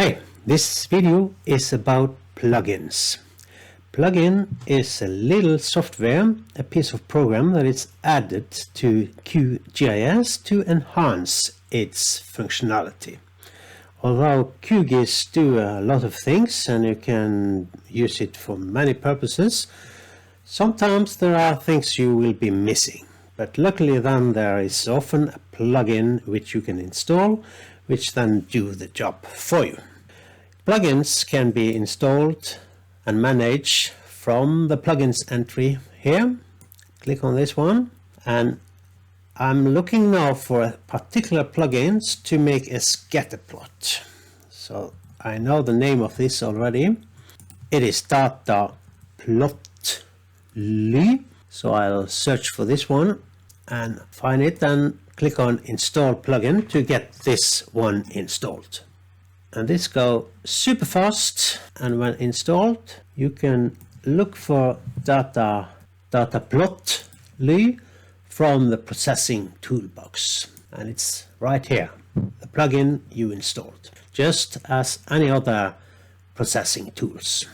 Hey, this video is about plugins. Plugin is a little software, a piece of program that is added to QGIS to enhance its functionality. Although QGIS do a lot of things and you can use it for many purposes, sometimes there are things you will be missing. But luckily then there is often a plugin which you can install, which then do the job for you. Plugins can be installed and managed from the plugins entry here. Click on this one, and I'm looking now for a particular plugins to make a scatter plot. So I know the name of this already. It is DataPlotly. So I'll search for this one and find it, and click on install plugin to get this one installed. And this goes super fast, and when installed you can look for DataPlotly from the processing toolbox, and it's right here, the plugin you installed, just as any other processing tools.